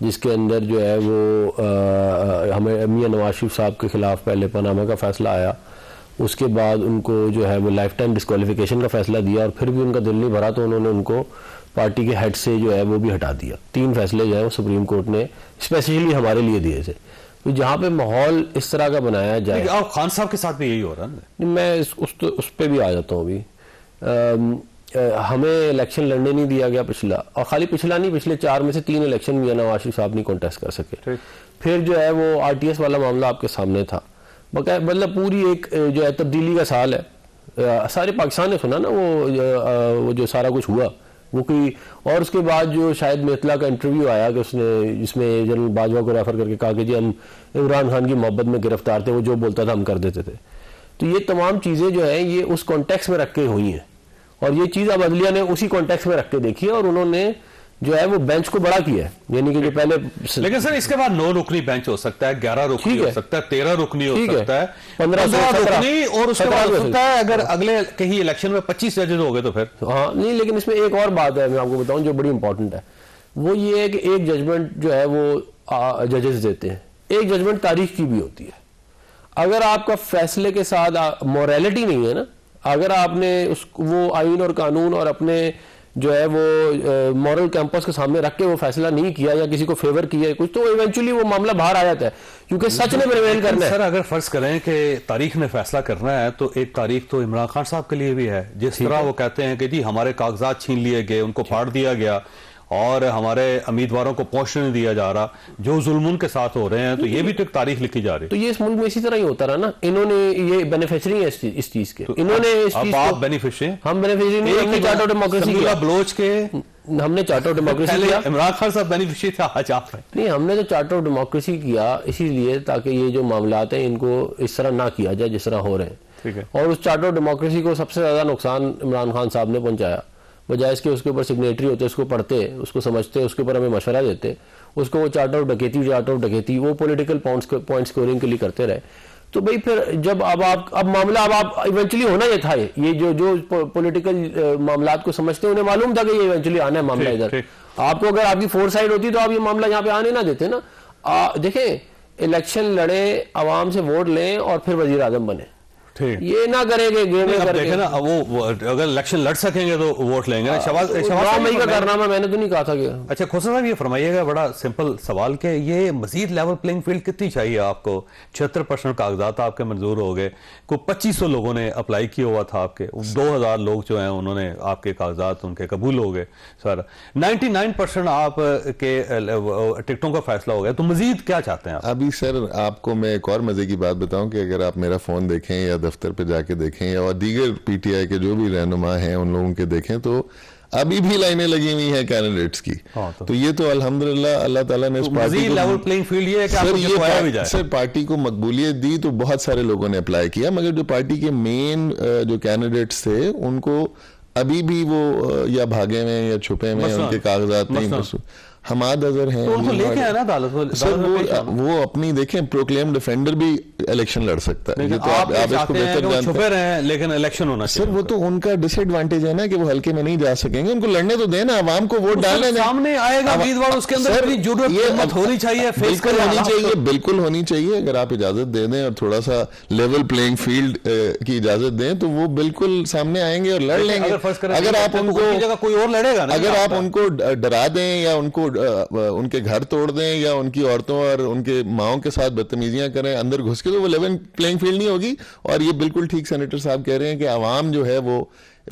جس کے اندر جو ہے وہ ہمیں میاں نواز شریف صاحب کے خلاف پہلے پاناما کا فیصلہ آیا، اس کے بعد ان کو جو ہے وہ لائف ٹائم ڈسکوالیفیکیشن کا فیصلہ دیا، اور پھر بھی ان کا دل نہیں بھرا تو انہوں نے ان کو پارٹی کے ہیڈ سے جو ہے وہ بھی ہٹا دیا. 3 فیصلے جو ہیں وہ سپریم کورٹ نے اسپیشلی ہمارے لیے دیے تھے. تو جہاں پہ ماحول اس طرح کا بنایا جائے، اب خان صاحب کے ساتھ بھی یہی ہو رہا ہے. میں اس پہ بھی آ جاتا ہوں. ابھی ہمیں الیکشن لڑنے نہیں دیا گیا پچھلا، اور خالی پچھلا نہیں، پچھلے 4 میں سے 3 الیکشن میاں نواز شریف صاحب نہیں کانٹیسٹ کر سکے. پھر جو ہے وہ RTS والا معاملہ آپ کے سامنے تھا. مطلب پوری ایک جو ہے تبدیلی کا سال ہے. سارے پاکستان نے سنا نا وہ جو سارا کچھ ہوا وہ کوئی. اور اس کے بعد جو شاہد میتلا کا انٹرویو آیا کہ اس نے جس میں جنرل باجوہ کو ریفر کر کے کہا کہ جی ہم عمران خان کی محبت میں گرفتار تھے، وہ جو بولتا تھا ہم کر دیتے تھے. تو یہ تمام چیزیں جو ہیں یہ اس کانٹیکس میں رکھ کے ہوئی ہیں، اور یہ چیز اب عدلیہ نے اسی کانٹیکس میں رکھ کے دیکھی ہے، اور انہوں نے جو ہے وہ بینچ کو بڑا کیا ہے. یعنی کہ جو پہلے، لیکن سر اس کے بعد 9 رکنی بینچ ہو سکتا ہے، 11 رکنی ہو سکتا ہے، 13 رکنی ہو سکتا ہے، 15 رکنی، اور اس کے بعد ہو سکتا ہے اگر اگلے کہیں الیکشن میں 25 ججز ہو گئے تو پھر ہاں نہیں. لیکن اس میں ایک اور بات ہے میں آپ کو بتاؤں جو بڑی امپورٹنٹ ہے، وہ یہ ہے کہ ایک ججمنٹ جو ہے وہ ججز دیتے ہیں، ایک ججمنٹ تاریخ کی بھی ہوتی ہے. اگر آپ کا فیصلے کے ساتھ موریلٹی نہیں ہے نا، اگر آپ نے وہ آئین اور قانون اور اپنے جو ہے وہ مورل کیمپس کے سامنے رکھ کے وہ فیصلہ نہیں کیا یا کسی کو فیور کیا کچھ، تو ایونچولی وہ معاملہ باہر آ جاتا ہے، کیونکہ سچ نے پریویل کرنا ہے. سر اگر فرض کریں کہ تاریخ نے فیصلہ کرنا ہے تو ایک تاریخ تو عمران خان صاحب کے لیے بھی ہے. جس طرح وہ کہتے ہیں کہ جی ہمارے کاغذات چھین لیے گئے، ان کو پھاڑ دیا گیا، اور ہمارے امیدواروں کو پہنچنے نہیں دیا جا رہا، جو ظلم ان کے ساتھ ہو رہے ہیں، تو یہ بھی تو ایک تاریخ لکھی جا رہی. تو یہ اس ملک میں اسی طرح ہی ہوتا رہا نا. انہوں نے یہ بینیفیشری ہیں اس چیز کے، انہوں نے اس چیز آپ کو، بینیفیشری، ہم بینیفیشری نہیں، ہم نے چارٹ آف ڈیموکریسی کیا. بلوچ کے ہم نے چارٹ آف ڈیموکریسی کیا. عمران خان صاحب بینیفیشری تھا، آج آپ ہیں. نہیں، ہم نے تو چارٹ آف ڈیموکریسی کیا اسی لیے تاکہ یہ جو معاملات ہیں ان کو اس طرح نہ کیا جائے جس طرح ہو رہے ہیں. اور اس چارٹ آف ڈیموکریسی کو سب سے زیادہ نقصان عمران خان صاحب نے پہنچایا. بجائے اس کے اس کے اوپر سگنیٹری ہوتے، اس کو پڑھتے، اس کو سمجھتے، اس کے اوپر ہمیں مشورہ دیتے، اس کو وہ چارٹ آف ڈکیتی وہ پولیٹیکل پوائنٹ سکورنگ کے لیے کرتے رہے. تو بھئی پھر جب اب معاملہ آپ ایونچولی ہونا یہ تھا، یہ جو پولیٹیکل معاملات کو سمجھتے ہیں انہیں معلوم تھا کہ یہ ایونچولی آنا ہے معاملہ ادھر. آپ کو اگر آپ کی فور سائڈ ہوتی تو آپ یہ معاملہ یہاں پہ آنے نہ دیتے نا. دیکھیں، الیکشن لڑیں، عوام سے ووٹ لیں اور پھر وزیر اعظم بنے. یہ نہ کریں گے گیم میں کر کے. وہ اگر الیکشن لڑ سکیں گے تو ووٹ لیں گے. 9 مئی کا کارنامہ میں نے تو نہیں کہا تھا کہ. اچھا کھوسا صاحب یہ فرمائیے گا، بڑا سمپل سوال، کہ یہ مزید لیول پلینگ فیلڈ کتنی چاہیے آپ کو؟ 76% کاغذات آپ کے منظور ہو گئے، کوئی 2500 لوگوں نے اپلائی کیا ہوا تھا آپ کے، 2000 لوگ جو ہیں انہوں نے آپ کے کاغذات ان کے قبول ہو گئے. سر 99% آپ کے ٹکٹوں کا فیصلہ ہو گیا، تو مزید کیا چاہتے ہیں آپ؟ ابھی سر آپ کو میں ایک اور مزے کی بات بتاؤں کہ اگر آپ میرا فون دیکھیں یا دفتر پہ جا کے دیکھیں یا دیگر پی ٹی آئی کے جو بھی رہنما ہیں ان لوگوں کے دیکھیں تو ابھی بھی لائنیں لگی ہوئی ہیں کینڈیڈیٹس کی. تو یہ تو الحمدللہ اللہ تعالیٰ نے اس پارٹی کو، سر پارٹی کو مقبولیت دی تو بہت سارے لوگوں نے اپلائی کیا، مگر جو پارٹی کے مین جو کینڈیڈیٹس تھے ان کو ابھی بھی وہ یا بھاگے میں یا چھپے میں ان کے کاغذات نہیں. حماد اظہر ہیں، وہ اپنی دیکھیں پروکلیم ڈیفینڈر بھی الیکشن لڑ سکتا ہے. یہ تو آپ اس کو بہتر جانتے ہیں، لیکن الیکشن ہونا سر وہ تو ان کا ڈس ایڈوانٹیج ہے نا کہ وہ ہلکے میں نہیں جا سکیں گے. ان کو لڑنے تو دینا، عوام کو ووٹ ڈالنے دیں. سامنے آئے گا امیدوار، اس کے اندر جرأت ہونی چاہیے، بالکل ہونی چاہیے، بالکل ہونی چاہیے. اگر آپ اجازت دے دیں اور تھوڑا سا لیول پلینگ فیلڈ کی اجازت دیں تو وہ بالکل سامنے آئیں گے اور لڑ لیں گے. اگر آپ ان کو کوئی اور لڑے گا، اگر آپ ان کو ڈرا دیں یا ان کو ان کے گھر توڑ دیں یا ان کی عورتوں اور ان کے ماؤں کے ساتھ بدتمیزیاں کریں اندر گھس کے، تو وہ لیول پلینگ فیلڈ نہیں ہوگی. اور یہ بالکل ٹھیک سینیٹر صاحب کہہ رہے ہیں کہ عوام جو ہے وہ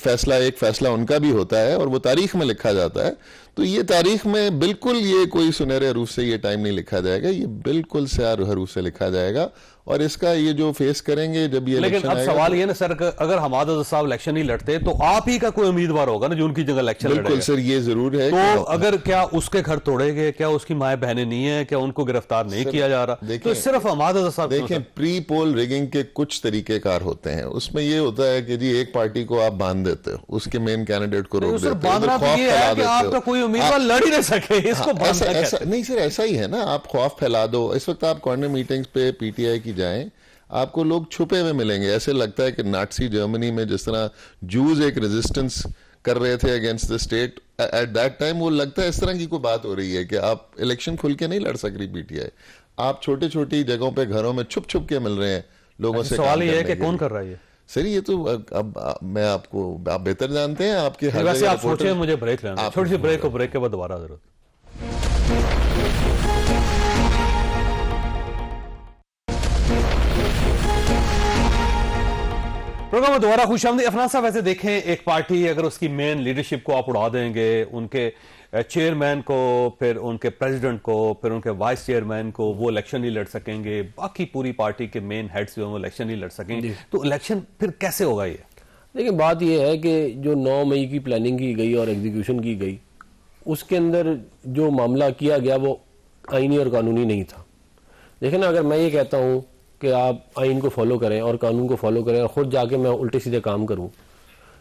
فیصلہ، ایک فیصلہ ان کا بھی ہوتا ہے اور وہ تاریخ میں لکھا جاتا ہے. تو یہ تاریخ میں بالکل یہ کوئی سنہرے حروف سے یہ ٹائم نہیں لکھا جائے گا، یہ بالکل سیاہ حروف سے لکھا جائے گا. اور اس کا یہ جو فیس کریں گے جب یہ لیکن اب سوال یہ نا سر، اگر حماد اظہر صاحب الیکشن نہیں لڑتے تو آپ ہی کا کوئی امیدوار ہوگا نا جو ان کی جگہ الیکشن لڑے گا. بالکل سر، یہ ضرور ہے. تو اگر کیا اس کے گھر توڑے گئے، کیا اس کی مائیں بہنیں نہیں ہیں، کیا ان کو گرفتار نہیں کیا جا رہا؟ تو صرف حماد اظہر صاحب دیکھیں، پری پول ریگنگ کے کچھ طریقہ کار ہوتے ہیں. اس میں یہ ہوتا ہے کہ جی ایک پارٹی کو آپ باندھ دیتے ہو، اس کے مین کینڈیڈیٹ کو روک دیتے ہو. باندھنا تو یہ ہے کہ آپ کا کوئی امیدوار لڑ ہی نہیں سکے، اس کو نہیں سر، ایسا ہی ہے نا. آپ خوف پھیلا دو. اس وقت آپ کارنر میٹنگز پہ پی ٹی آئی کی جائیں، آپ کو لوگ چھپے ہوئے ملیں گے. ایسے لگتا ہے کہ ناٹسی جرمنی میں جس طرح جوز ایک ریزسٹنس کر رہے تھے against the state, at that time وہ لگتا ہے اس طرح کی کوئی بات ہو رہی ہے کہ آپ الیکشن کھل کے نہیں لڑ سک رہی پی ٹی آئی, آپ چھوٹی چھوٹی جگہوں پہ گھروں میں چھپ چھپ کے مل رہے ہیں لوگوں سے. سوال یہ ہے کہ کون کر رہا ہے یہ؟ سر یہ تو اب میں آپ بہتر جانتے ہیں, آپ کے ویسے آپ سوچیں, مجھے بریک لینا, چھوٹی سی بریک, کو بریک کے بعد دوبارہ ضرورت. پروگرام میں دوبارہ خوش آمدید. عفنان صاحب ویسے دیکھیں, ایک پارٹی اگر اس کی مین لیڈرشپ کو آپ اڑا دیں گے, ان کے چیئرمین کو, پھر ان کے پریزیڈنٹ کو, پھر ان کے وائس چیئرمین کو, وہ الیکشن نہیں لڑ سکیں گے, باقی پوری پارٹی کے مین ہیڈز جو ہیں وہ الیکشن نہیں لڑ سکیں گے, تو الیکشن پھر کیسے ہوگا یہ؟ دیکھیں بات یہ ہے کہ جو 9 مئی کی پلاننگ کی گئی اور ایگزیکیوشن کی گئی, اس کے اندر جو معاملہ کیا گیا وہ آئینی اور قانونی نہیں تھا. دیکھیں نا, اگر میں یہ کہتا ہوں کہ آپ آئین کو فالو کریں اور قانون کو فالو کریں, اور خود جا کے میں الٹے سیدھے کام کروں,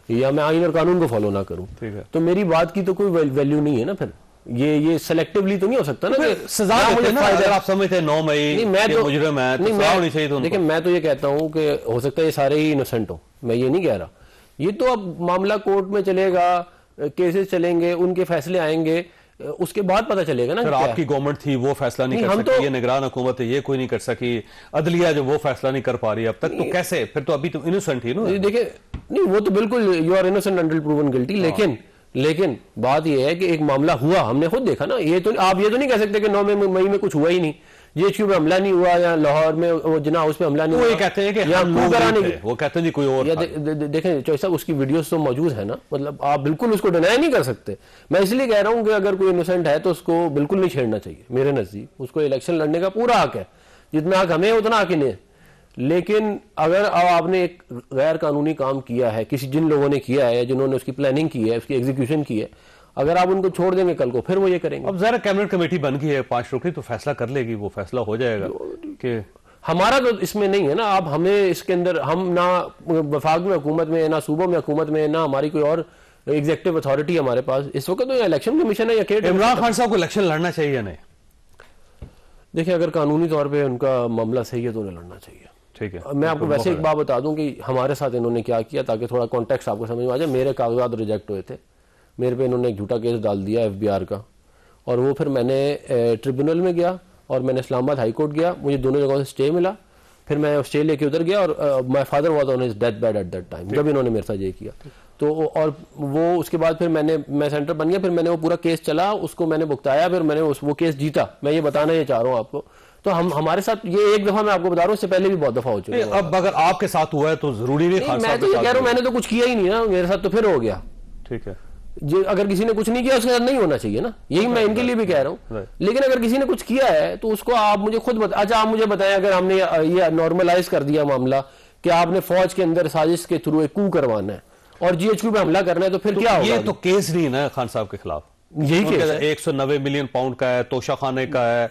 یا میں آئین اور قانون کو فالو نہ کروں, تو میری بات کی تو کوئی ویلیو نہیں ہے نا. پھر یہ سلیکٹیولی تو نہیں ہو سکتا نا کہ سزا دیتے ہیں نا. اگر آپ سمجھتے ہیں 9 مئی کے مجرم ہیں تو سزا ہونی چاہیے. دیکھیں میں تو یہ کہتا ہوں کہ ہو سکتا ہے یہ سارے ہی انوسنٹ ہوں, میں یہ نہیں کہہ رہا. یہ تو اب معاملہ کورٹ میں چلے گا, کیسز چلیں گے, ان کے فیصلے آئیں گے, اس کے بعد پتہ چلے گا نا. آپ کی گورنمنٹ تھی, وہ فیصلہ نہیں کر سکی, یہ نگران حکومت ہے, یہ کوئی نہیں کر سکی, عدلیہ جو وہ فیصلہ نہیں کر پا رہی اب تک, تو کیسے پھر؟ تو ابھی تو انوسنٹ ہی نا. دیکھیں نہیں, وہ تو بالکل you are innocent until proven guilty. لیکن بات یہ ہے کہ ایک معاملہ ہوا, ہم نے خود دیکھا نا. یہ تو آپ یہ تو نہیں کہہ سکتے کہ 9 مئی میں کچھ ہوا ہی نہیں, GHQ پہ حملہ نہیں ہوا, یا لاہور میں جناح ہاؤس پہ حملہ نہیں ہوا. وہ کہتے ہیں کہ وہ کہتے ہیں کوئی اور. دیکھیں چوہے صاحب, اس کی ویڈیوز تو موجود ہے نا, مطلب آپ بالکل اس کو ڈینائی نہیں کر سکتے. میں اس لیے کہہ رہا ہوں کہ اگر کوئی انوسنٹ ہے تو اس کو بالکل نہیں چھیڑنا چاہیے میرے نزدیک. اس کو الیکشن لڑنے کا پورا حق ہے, جتنا حق ہمیں اتنا حق نہیں ہے. لیکن اگر آپ نے ایک غیر قانونی کام کیا ہے, جن لوگوں نے کیا ہے, جنہوں نے اس کی پلاننگ کی ہے, اس کی ایگزیکیوشن کی ہے, اگر آپ ان کو چھوڑ دیں گے کل کو, پھر وہ یہ کریں گے. اب ظاہر کیبنٹ کمیٹی بن گئی ہے 5 رکنی, تو فیصلہ کر لے گی, وہ فیصلہ ہو جائے گا. کہ ہمارا تو اس میں نہیں ہے نا. اب ہمیں اس کے اندر, ہم نہ وفاق میں حکومت میں, نہ صوبوں میں حکومت میں, نہ ہماری کوئی اور ایگزیکٹو اتھارٹی ہمارے پاس اس وقت. تو الیکشن کمیشن ہے یا عمران خان صاحب کو الیکشن لڑنا چاہیے یا نہیں؟ دیکھیں اگر قانونی طور پہ ان کا معاملہ صحیح ہے تو انہیں لڑنا چاہیے. ٹھیک ہے, میں آپ کو ویسے ایک بات بتا دوں کہ ہمارے ساتھ انہوں نے کیا کیا, تاکہ تھوڑا کانٹیکسٹ آپ کو سمجھ میں آ جائے. میرے کاغذات ریجیکٹ ہوئے تھے, میرے پہ انہوں نے ایک جھوٹا کیس ڈال دیا FBR کا, اور وہ پھر میں نے ٹریبونل میں گیا, اور میں نے اسلام آباد ہائی کورٹ گیا, مجھے دونوں جگہوں سے اسٹے ملا. پھر میں اسٹے لے کے ادھر گیا, اور my father was on his death bed at that time, جب انہوں نے میرے ساتھ یہ کیا. تو اور وہ اس کے بعد پھر میں سینٹر بن گیا, پھر میں نے وہ پورا کیس چلا, اس کو میں نے بھگتایا, پھر میں نے وہ کیس جیتا. میں یہ بتانا یہ چاہ رہا ہوں آپ کو. تو ہمارے ساتھ یہ ایک دفعہ میں آپ کو بتا رہا ہوں, اس سے پہلے بھی بہت دفعہ ہو چکا ہے. اب اگر آپ کے ساتھ ہوا ہے تو ضروری نہیں خان صاحب میں تو یہ کہہ رہا ہوں, میں نے تو کچھ کیا ہی نہیں نا, میرے ساتھ تو پھر ہو گیا. ٹھیک ہے, اگر کسی نے کچھ نہیں کیا اس کے ساتھ نہیں ہونا چاہیے نا, یہی میں ان کے لیے بھی کہہ رہا ہوں. لیکن اگر کسی نے کچھ کیا ہے تو اس کو آپ مجھے خود اچھا آپ مجھے بتائیں, اگر ہم نے یہ نارملائز کر دیا معاملہ کہ آپ نے فوج کے اندر سازش کے تھرو ایک کو کروانا ہے اور GHQ پہ حملہ کرنا ہے, تو پھر کیا ہوگا؟ یہ تو کیس نہیں نا خان صاحب کے خلاف, یہی کیس ہے. 190 ملین پاؤنڈ کا ہے, توشہ خانے کا ہے,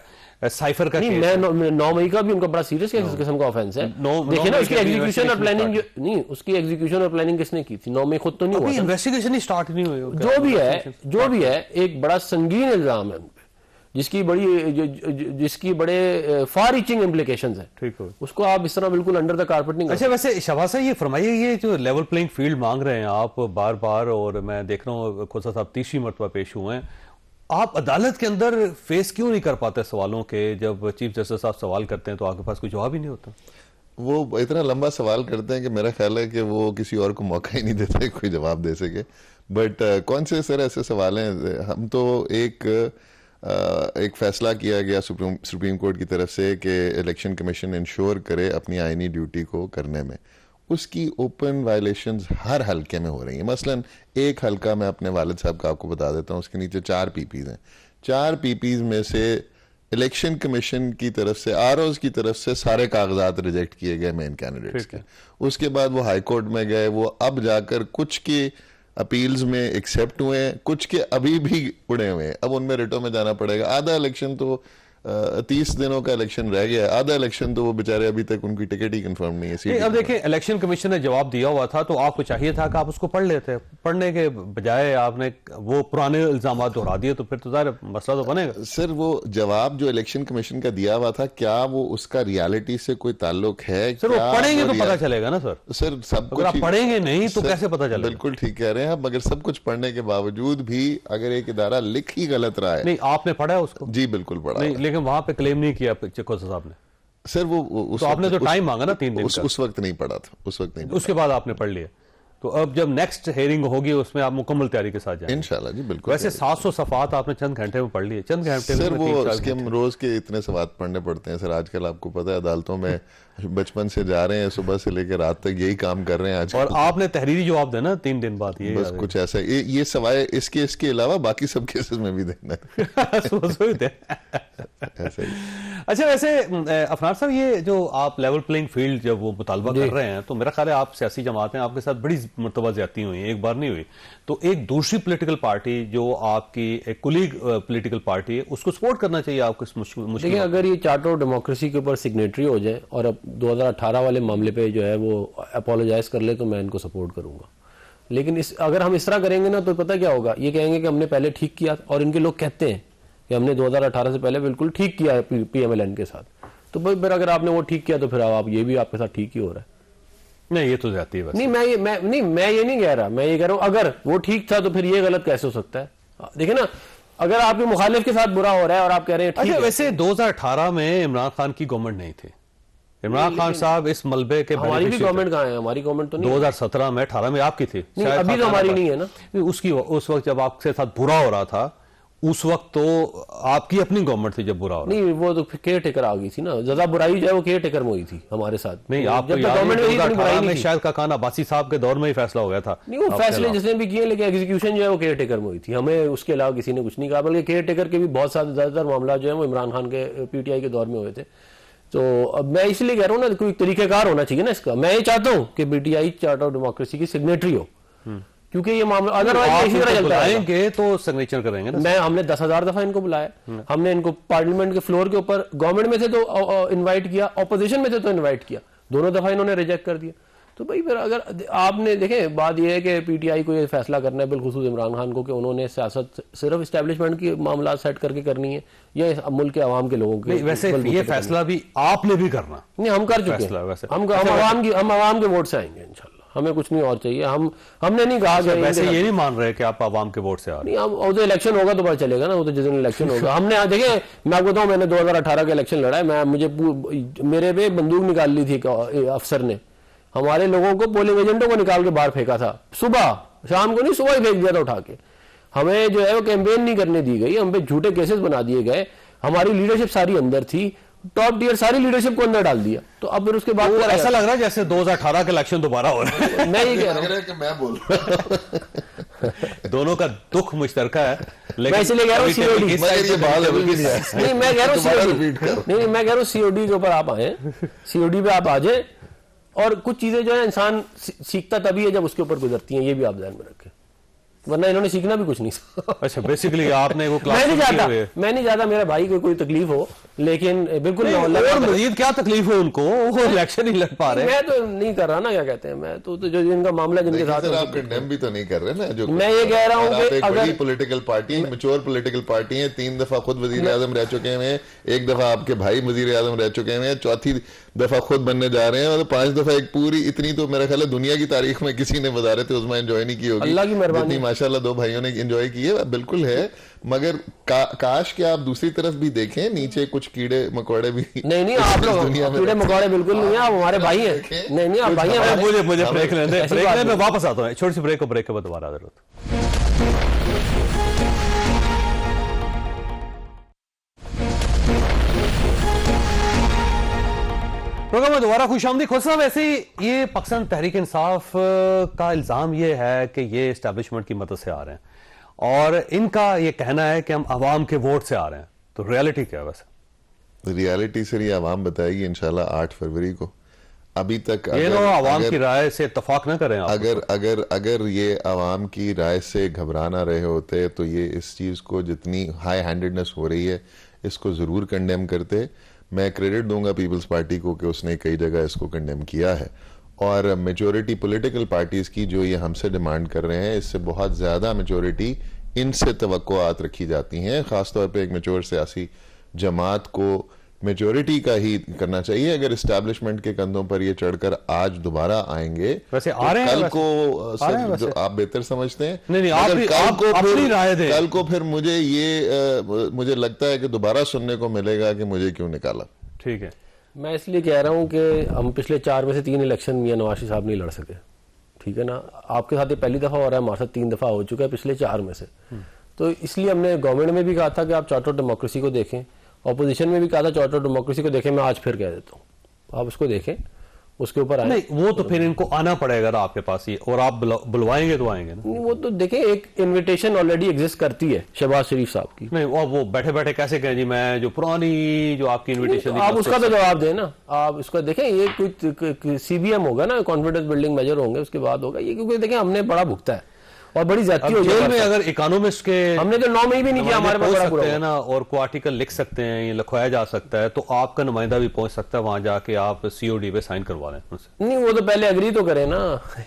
سائفر کا نہیں. میں 9 مئی کا بھی ان کا بڑا سیریس قسم کا آفینس ہے. دیکھیں نا اس کی ایگزیکیوشن اور پلاننگ نہیں, اس کی ایگزیکیوشن اور پلاننگ کس نے کی تھی؟ 9 مئی خود تو نہیں ہوا, انویسٹیگیشن ہی سٹارٹ نہیں ہوئی. جو بھی ہے ایک بڑا سنگین الزام ہے ان پہ, جس کی بڑے فار ریچنگ امپلیکیشنز ہیں. ٹھیک ہے, اس کو آپ اس طرح بالکل انڈر دا کارپٹ نہیں. اچھا ویسے شہباز صاحب یہ فرمائیے, یہ جو لیول پلینگ فیلڈ مانگ رہے ہیں آپ بار بار, اور میں دیکھ رہا ہوں کھوسا صاحب 3ری مرتبہ پیش ہوئے ہیں, آپ عدالت کے اندر فیس کیوں نہیں کر پاتے سوالوں کے؟ جب چیف جسٹس صاحب سوال کرتے ہیں تو آپ کے پاس کوئی جواب ہی نہیں ہوتا. وہ اتنا لمبا سوال کرتے ہیں کہ میرا خیال ہے کہ وہ کسی اور کو موقع ہی نہیں دیتے کوئی جواب دے سکے. بٹ کون سے سر ایسے سوال ہیں؟ ہم تو ایک فیصلہ کیا گیا سپریم کورٹ کی طرف سے کہ الیکشن کمیشن انشور کرے اپنی آئینی ڈیوٹی کو کرنے میں. اس کی اوپن وائلیشنز ہر حلقے میں ہو رہی ہیں. مثلا ایک حلقہ میں اپنے والد صاحب کا آپ کو بتا دیتا ہوں, اس کے نیچے 4 PPs ہیں. 4 PPs میں سے الیکشن کمیشن کی طرف سے, ROs کی طرف سے سارے کاغذات ریجیکٹ کیے گئے مین کینڈیڈیٹس کے. اس کے بعد وہ ہائی کورٹ میں گئے, وہ اب جا کر کچھ کی اپیلز میں ایکسیپٹ ہوئے ہیں, کچھ کے ابھی بھی اڑے ہوئے ہیں. اب ان میں ریٹوں میں جانا پڑے گا. آدھا الیکشن تو 30 دنوں کا الیکشن رہ گیا ہے, آدھا الیکشن تو وہ بیچارے ابھی تک ان کی ٹکٹ ہی کنفرم نہیں ہے. اب دیکھیں الیکشن کمیشن نے جواب دیا ہوا تھا تو آپ کو چاہیے تھا کہ آپ اس کو پڑھ لیتے, پڑھنے کے بجائے آپ نے وہ پرانے الزامات دہرا دیے تو پھر تو ظاہر مسئلہ تو بنے گا. سر وہ جواب جو الیکشن کمیشن کا دیا ہوا تھا, کیا وہ اس کا ریالٹی سے کوئی تعلق ہے؟ سر وہ پڑھیں گے تو پتہ چلے گا نا سر. سر سب اگر آپ پڑھیں گے نہیں تو کیسے پتہ چلے گا؟ بالکل ٹھیک کہہ رہے ہیں آپ, مگر سب کچھ پڑھنے کے باوجود بھی اگر ایک ادارہ لکھ ہی غلط رہا ہے. نہیں آپ نے پڑھا ہے اس کو؟ جی بالکل پڑھا. نہیں لیکن وہاں پہ کلیم نہیں کیا چکوسا صاحب نے. سر وہ تو آپ نے تو ٹائم مانگا نا 3 دن کا. اس وقت نہیں پڑھا تھا, اس وقت نہیں. اس کے بعد آپ نے پڑھ لیا تو اب جب نیکسٹ ہیئرنگ ہوگی اس میں آپ مکمل تیاری کے ساتھ جائیں انشاءاللہ. جی بالکل. ویسے 700 صفحات آپ نے چند گھنٹے میں پڑھ لیے, چند گھنٹے سر وہ اس کے ہم روز کے اتنے صفحات پڑھنے پڑتے ہیں سر. آج کل آپ کو پتہ ہے عدالتوں میں بچپن سے جا رہے ہیں, صبح سے لے کے رات تک یہی کام کر رہے ہیں آج. اور آپ نے تحریری جواب دینا 3 دن بعد, یہ بس کچھ ایسا یہ سوائے اس کے علاوہ باقی سب کیسز میں بھی دینا ہے. اچھا ویسے افنان صاحب یہ جو آپ لیول پلینگ فیلڈ جب وہ مطالبہ کر رہے ہیں تو میرا خیال ہے آپ سیاسی جماعتیں آپ کے ساتھ بڑی مرتبہ زیادتی ہوئی ہیں, ایک بار نہیں ہوئی, تو ایک دوسری پولیٹیکل پارٹی جو آپ کی ایک کولیگ پولیٹیکل پارٹی ہے اس کو سپورٹ کرنا چاہیے آپ کو اس مشکل. دیکھیں اگر یہ چارٹر آف ڈیموکریسی کے اوپر سگنیٹری ہو جائے اور اب 2018 والے معاملے پہ جو ہے وہ اپولوجائز کر لے تو میں ان کو سپورٹ کروں گا. لیکن اگر ہم اس طرح کریں گے نا تو پتہ کیا ہوگا, یہ کہیں گے کہ ہم نے پہلے ٹھیک کیا, اور ان کے لوگ کہتے ہیں کہ ہم نے 2018 سے پہلے بالکل ٹھیک کیا ہے پی ایم ایل این کے ساتھ, تو پھر اگر آپ نے وہ ٹھیک کیا تو پھر آپ یہ بھی آپ کے ساتھ ٹھیک ہی ہو رہا ہے. نہیں یہ تو زیادتی ہے. نہیں میں یہ نہیں کہہ رہا, میں یہ کہہ رہا ہوں اگر وہ ٹھیک تھا تو پھر یہ غلط کیسے ہو سکتا ہے؟ دیکھیں نا, اگر آپ کے مخالف کے ساتھ برا ہو رہا ہے اور آپ کہہ رہے ہیں ٹھیک ہے. ویسے 2018 میں عمران خان کی گورنمنٹ نہیں تھی, عمران خان صاحب اس ملبے کے ہماری بھی گورنمنٹ کہاں ہے؟ ہماری گورنمنٹ تو نہیں. 2017 میں 18 میں آپ کی تھی, ابھی تو ہماری نہیں ہے نا. اس وقت جب آپ کے ساتھ برا ہو رہا تھا اس وقت تو آپ کی اپنی گورنمنٹ تھی جب برا ہو رہا. نہیں وہ تو کیئر ٹیکر آ گئی تھی نا, زیادہ برائی جو ہے وہ کیئر ٹیکر میں ہوئی تھی ہمارے ساتھ. نہیں آپ کو گورنمنٹ میں شاید کا کہنا عباسی صاحب کے دور میں ہی فیصلہ ہو گیا تھا. نہیں وہ فیصلے جس نے بھی کیے لیکن ایگزیکیوشن جو ہے وہ کیئر ٹیکر میں ہوئی تھی, ہمیں اس کے علاوہ کسی نے کچھ نہیں کہا. بلکہ کیئر ٹیکر کے بھی بہت سارے زیادہ تر معاملات جو ہیں وہ عمران خان کے پی ٹی آئی کے دور میں ہوئے تھے. تو اب میں اس لیے کہہ رہا ہوں نا, کوئی طریقہ کار ہونا چاہیے نا اس کا. میں یہ چاہتا ہوں کہ P T I charter of democracy کی سگنیٹری ہو, کیونکہ یہ معاملہ ادروائز بلائیں گے تو سگنیچر کریں گے نا. ہم نے 10,000 دفعہ ان کو بلایا, ہم نے ان کو پارلیمنٹ کے فلور کے اوپر گورنمنٹ میں سے تو انوائٹ کیا, اپوزیشن میں سے تو انوائٹ کیا, دونوں دفعہ انہوں نے ریجیکٹ کر دیا. تو بھائی پھر اگر آپ نے دیکھیں بات یہ ہے کہ پی ٹی آئی کو یہ فیصلہ کرنا ہے بالخصوص عمران خان کو کہ انہوں نے سیاست صرف اسٹیبلشمنٹ کی معاملات سیٹ کر کے کرنی ہے یا ملک کے عوام کے لوگوں کے. ویسے یہ فیصلہ بھی آپ نے بھی کرنا. نہیں ہم کر چکے ہیں, ہم عوام کے ووٹ سے آئیں گے انشاءاللہ, ہمیں کچھ نہیں اور چاہیے. ہم نے نہیں کہا کہ ویسے یہ نہیں مان رہے کہ آپ عوام کے ووٹ سے آ رہے ہیں. نہیں وہ تو الیکشن ہوگا تو پتہ چلے گا نا, وہ تو جس دن الیکشن ہوگا. ہم نے دیکھیں میں آپ کو بتاؤں, میں نے 2018 کا الیکشن لڑا ہے, مجھے میرے پہ بندوق نکال لی تھی افسر نے, ہمارے لوگوں کو پولنگ ایجنٹوں کو نکال کے باہر پھینکا تھا, صبح شام کو نہیں صبح ہی پھینک دیا تھا اٹھا کے. ہمیں جو ہے وہ کیمپین نہیں کرنے دی گئی, ہم پہ جھوٹے کیسز بنا دیے گئے, ہماری لیڈرشپ ساری اندر تھی, ٹاپ ٹیئر ساری لیڈرشپ کو اندر ڈال دیا. تو اب پھر اس کے بعد ایسا لگ رہا ہے جیسے 2018 کا الیکشن دوبارہ ہو رہا ہے. میں یہ کہہ رہا ہوں کہ میں بول رہا ہوں دونوں کا دکھ مشترکہ ہے, میں اس لیے کہہ رہا ہوں سی او ڈی, نہیں میں کہہ رہا ہوں سی او ڈی, نہیں میں کہہ رہا ہوں سی او ڈی کے اوپر آپ آئیں, سی او ڈی پہ آپ آ جائیں, اور کچھ چیزیں جو ہے انسان سیکھتا تبھی ہے جب اس کے اوپر گزرتی ہیں, یہ بھی آپ ذہن میں رکھیں, ورنہ انہوں نے سیکھنا بھی کچھ نہیں. اچھا بیسیکلی آپ نے وہ میں نہیں چاہتا میرے بھائی کو کوئی تکلیف ہو, لیکن بالکل مزید کیا تکلیف ہو ان کو, وہ الیکشن ہی لڑ پا رہے. میں تو نہیں کر رہا نا, کیا کہتے ہیں, میں تو جو جن کا معاملہ جن کے ساتھ آپ کنڈیم بھی تو نہیں کر رہے نا. جو میں یہ کہہ رہا ہوں کہ اگر بڑی political party, mature political party ہیں, 3 دفعہ خود وزیر اعظم رہ چکے ہیں, 1 دفعہ آپ کے بھائی وزیر اعظم رہ چکے ہیں, 4تھی دفعہ خود بننے جا رہے ہیں, اور 5 دفعہ ایک پوری اتنی تو میرا خیال ہے دنیا کی تاریخ میں کسی نے وزارت عظمیٰ انجوائے نہیں کی ہوگی. اللہ کی مہربانی, ماشاءاللہ 2 بھائیوں نے انجوائے کی ہے, بالکل ہے. مگر کاش کہ آپ دوسری طرف بھی دیکھیں, نیچے کچھ کیڑے مکوڑے بھی. نہیں آپ لوگ کیڑے مکوڑے بالکل نہیں ہیں, آپ ہمارے بھائی ہیں. نہیں آپ بھائی ہیں. مجھے بریک لینے دیں, میں واپس آتا ہوں, چھوٹی سی بریک کے بعد دوبارہ حاضر ہوتا ہوں. پروگرام میں دوبارہ خوش آمدید. خود صاحب ویسے یہ پاکستان تحریک انصاف کا الزام یہ ہے کہ یہ اسٹیبلشمنٹ کی مدد سے آ رہے ہیں, اور ان کا یہ کہنا ہے کہ ہم عوام کے ووٹ سے آ رہے ہیں, تو ریالٹی کیا ہے؟ ویسے ریالٹی سر یہ عوام بتائے گی انشاءاللہ 8 فروری کو. ابھی تک عوام کی رائے سے اتفاق نہ کریں, اگر یہ عوام کی رائے سے گھبرانا رہے ہوتے تو یہ اس چیز کو جتنی ہائی ہینڈڈنس ہو رہی ہے اس کو ضرور کنڈیم کرتے. میں کریڈٹ دوں گا پیپلز پارٹی کو کہ اس نے کئی جگہ اس کو کنڈیم کیا ہے, اور میجورٹی پولیٹیکل پارٹیز کی جو یہ ہم سے ڈیمانڈ کر رہے ہیں, اس سے بہت زیادہ میجورٹی ان سے توقعات رکھی جاتی ہیں. خاص طور پہ ایک میچور سیاسی جماعت کو میجورٹی کا ہی کرنا چاہیے. اگر اسٹیبلشمنٹ کے کندھوں پر یہ چڑھ کر آج دوبارہ آئیں گے, کل کو جو آپ بہتر سمجھتے ہیں, کل کو پھر مجھے لگتا ہے کہ دوبارہ سننے کو ملے گا کہ مجھے کیوں نکالا. ٹھیک ہے, میں اس لیے کہہ رہا ہوں کہ ہم پچھلے 4 میں سے 3 الیکشن میاں نواز شریف صاحب نہیں لڑ سکے. ٹھیک ہے نا, آپ کے ساتھ یہ پہلی دفعہ ہو رہا ہے, ہمارے ساتھ 3 دفعہ ہو چکا ہے پچھلے 4 میں سے. تو اس لیے ہم نے گورنمنٹ میں بھی کہا تھا کہ آپ چارٹر ڈیموکریسی کو دیکھیں, اپوزیشن میں بھی کہا تھا چارٹر ڈیموکریسی کو دیکھیں. میں آج پھر کہہ دیتا ہوں, آپ اس کو دیکھیں, اس کے اوپر آئیں. نہیں وہ تو پھر ان کو آنا پڑے گا آپ کے پاس ہی, اور آپ بلوائیں گے تو آئیں گے نا. وہ تو دیکھیں ایک انویٹیشن آلریڈی ایگزسٹ کرتی ہے شہباز شریف صاحب کی. نہیں وہ بیٹھے بیٹھے کیسے کہیں جی میں جو پرانی جو آپ کی انویٹیشن, آپ اس کا تو جواب دیں نا. آپ اس کو دیکھیں, یہ کوئی سی بی ایم ہوگا نا, کانفیڈنس بلڈنگ میجر ہوں گے, اس کے بعد ہوگا یہ, کیونکہ دیکھیں ہم نے بڑا بھگتا ہے اور بڑی زیادتی ہو جیل میں. اگر اکانومسٹ کے ہم نے تو 9 مہینے بھی نہیں کیا, ہمارے پاس سکتے ہیں نا, اور کو آرٹیکل لکھ سکتے ہیں, یہ لکھوایا جا سکتا ہے, تو آپ کا نمائندہ بھی پہنچ سکتا ہے وہاں جا کے, آپ سی او ڈی پہ سائن کروا لیں ان سے. نہیں وہ تو پہلے اگری تو کریں نا,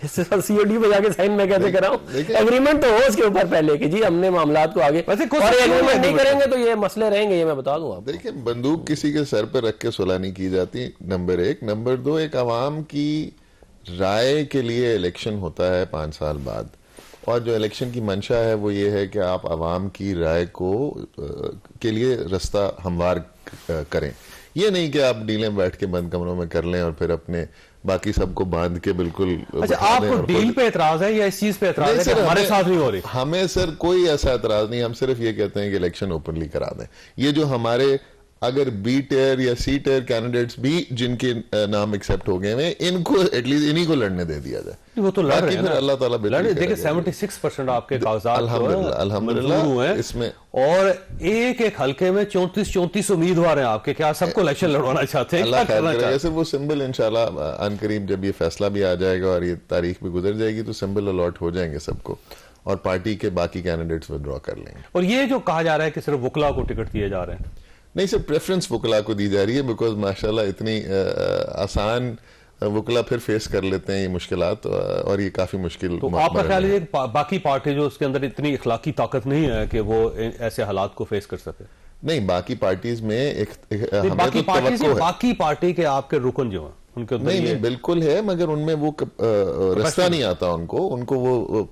سی او ڈی پہ جا کے سائن میں کیسے کراؤں, اگریمنٹ تو ہو اس کے اوپر پہلے کہ جی ہم نے معاملات کو آگے, اور اگریمنٹ نہیں کریں گے تو یہ مسئلے رہیں گے, یہ میں بتا دوں آپ. دیکھیں بندوق کسی کے سر پہ رکھ کے صلح نہیں کی جاتی, نمبر 1. نمبر 2, ایک عوام کی رائے کے لیے الیکشن ہوتا ہے 5 سال بعد, اور جو الیکشن کی منشا ہے وہ یہ ہے کہ آپ عوام کی رائے کے لیے رستہ ہموار کریں. یہ نہیں کہ آپ ڈیلیں بیٹھ کے بند کمروں میں کر لیں اور پھر اپنے باقی سب کو باندھ کے بالکل. اچھا, آپ کو ڈیل پہ اعتراض ہے یا اس چیز پہ اعتراض ہے کہ ہمارے ساتھ نہیں ہو رہی؟ ہمیں سر کوئی ایسا اعتراض نہیں, ہم صرف یہ کہتے ہیں کہ الیکشن اوپنلی کرا دیں. یہ جو ہمارے اگر بی ٹیئر یا سی ٹیئر کینڈیڈیٹس بھی جن کے نام ایکسپٹ ہو گئے ہیں, ان کو ایٹ لیسٹ انہی کو لڑنے دے دیا جائے. وہ تو لڑ رہے ہیں, اللہ تعالیٰ بہتر دیکھیں 76% آپ کے کاغذات الحمدللہ اس میں, اور ایک حلقے میں 34 امیدوار ہیں آپ کے. کیا سب کو الیکشن لڑوانا چاہتے ہیں؟ اللہ خیر کرے گا. وہ سمبل انشاءاللہ ان قریب جب یہ فیصلہ بھی آ جائے گا اور یہ تاریخ بھی گزر جائے گی تو سمبل الاٹ ہو جائیں گے سب کو, اور پارٹی کے باقی کینڈیڈیٹس ودرا کر لیں گے. اور یہ جو کہا جا رہا ہے کہ صرف وکلا کو ٹکٹ دیے جا رہے ہیں, نہیں سر, پریفرنس وکلا کو دی جا رہی ہے, بیکاز ماشاءاللہ اتنی آسان وکلا پھر فیس کر لیتے ہیں یہ مشکلات, اور یہ کافی مشکل. تو آپ کا خیال ہے باقی پارٹی جو اس کے اندر اتنی اخلاقی طاقت نہیں ہے کہ وہ ایسے حالات کو فیس کر سکے؟ نہیں, باقی پارٹیز میں باقی پارٹی کے آپ کے رکن جو ہیں ان کے اندر نہیں بالکل ہے, مگر ان میں وہ رستہ نہیں آتا ان کو وہ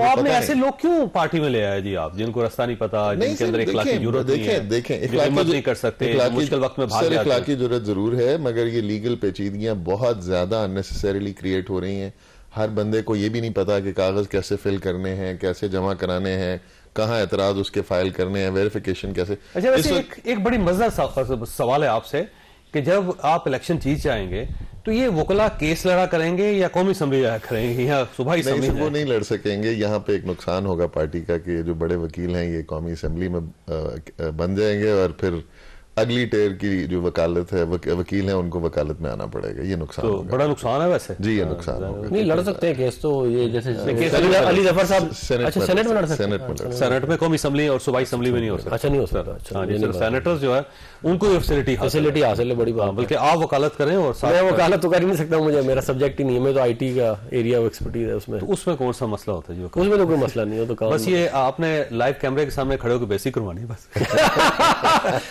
آپ نے ایسے لوگ کیوں پارٹی میں لے آئے جی آپ, جن کو رستہ نہیں پتا, جن کے اندر اخلاقی ضرورت نہیں ہے, دیکھیں نہیں کر سکتے, مشکل وقت میں بھاگ جاتے ہیں. اخلاقی ضرورت ضرور ہے, مگر یہ لیگل پیچیدگیاں بہت زیادہ اننیسیسریلی کریٹ ہو رہی ہیں. ہر بندے کو یہ بھی نہیں پتا کہ کاغذ کیسے فل کرنے ہیں, کیسے جمع کرانے ہیں, کہاں اعتراض اس کے فائل کرنے ہیں, ویریفیکیشن کیسے. اچھا ویسے ایک بڑی مزیدار سوال ہے آپ سے کہ جب آپ الیکشن جیت جائیں گے تو یہ وکلا کیس لڑا کریں گے یا قومی اسمبلی جایا کریں گے یا صوبائی اسمبلی؟ وہ نہیں لڑ سکیں گے. یہاں پہ ایک نقصان ہوگا پارٹی کا کہ جو بڑے وکیل ہیں یہ قومی اسمبلی میں بن جائیں گے, اور پھر اگلی ٹیئر کی جو وکالت ہے وکیل ہیں ان کو وکالت میں آنا پڑے گا. یہ نقصان ہوگا. بڑا نقصان ہے ویسے. جی یہ نقصان ہوگا. نہیں لڑ سکتے ہیں کیس تو, یہ جیسے علی ظفر صاحب اچھا سینٹ میں لڑ سکتے ہیں, سینٹ میں, قومی اسمبلی اور صوبائی اسمبلی میں نہیں ہو سکتا. اچھا نہیں ہو سکتا. سینیٹرز جو ہے ان کو یہ فیسلٹی حاصل ہے, بڑی بات. بلکہ آپ وکالت کریں. اور میں وکالت تو کر ہی نہیں سکتا, مجھے میرا سبجیکٹ ہی نہیں ہے, میں تو آئی ٹی کا ایریا ایکسپرٹیز ہے اس میں. اس میں کون سا مسئلہ ہوتا ہے جی؟ اس میں تو کوئی مسئلہ نہیں ہو, تو بس یہ آپ نے لائیو کیمرے کے سامنے کھڑے ہو کے بیسک کروانی بس.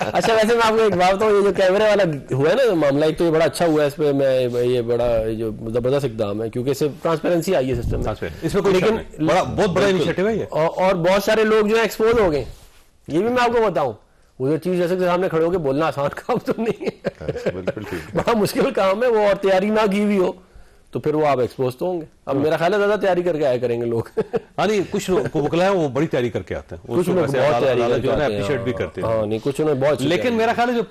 اچھا ویسے میں آپ کو ایک بات بتاؤں, یہ جو کیمرے والا ہوا ہے نا معاملہ, ایک تو یہ بڑا اچھا ہوا ہے, اس پہ میں یہ بڑا جو زبردست اقدام ہے کیونکہ اس سے ٹرانسپیرنسی آئی ہے سسٹم میں, اس میں, لیکن بہت بڑا انیشیٹو ہے یہ. اور بہت سارے لوگ جو ہیں ایکسپوز ہو گئے, یہ بھی میں آپ کو بتاؤں. وہ جو چیز جیسے کہ سامنے کھڑے ہو کے بولنا آسان کام تو نہیں ہے, بڑا مشکل کام ہے وہ, اور تیاری نہ کی ہوئی ہو تو پھر وہ آپ ایکسپوز تو ہوں گے. اب میرا خیال ہے زیادہ تیاری کر کے آیا کریں گے لوگ. ہاں نہیں, کچھ وکلا ہیں وہ بڑی تیاری کر کے آتے ہیں, کچھ لوگ بہت تیاری جو ہے اپریشیٹ بھی کرتے ہیں. ہاں نہیں, کچھ انہوں نے بہت, لیکن میرا خیال ہے جو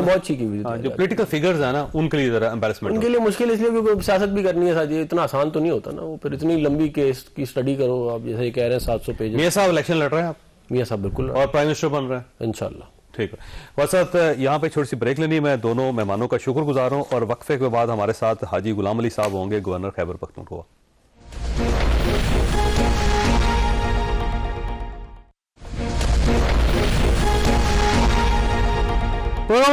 بہت اچھی کی ہوئی, جو پولیٹیکل فگرز ہیں نا ان کے لیے ذرا امبیرسمنٹ, ان کے لیے مشکل اس لیے کیونکہ سیاست بھی کرنی ہے ساتھ, اتنا آسان تو نہیں ہوتا نا وہ, پھر اتنی لمبی کیس کی اسٹڈی کرو آپ, جیسے کہہ رہے ہیں 700 پیج. میاں صاحب الیکشن لڑ رہے ہیں آپ؟ میاں صاحب بالکل, اور پرائم منسٹر بن رہے ہیں انشاءاللہ. ٹھیک ہے. وسط یہاں پہ چھوٹی سی بریک لینی, میں دونوں مہمانوں کا شکر گزار ہوں, اور وقفے کے بعد ہمارے ساتھ حاجی غلام علی صاحب ہوں گے, گورنر خیبر پختونخوا.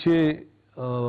6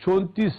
34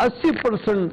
80%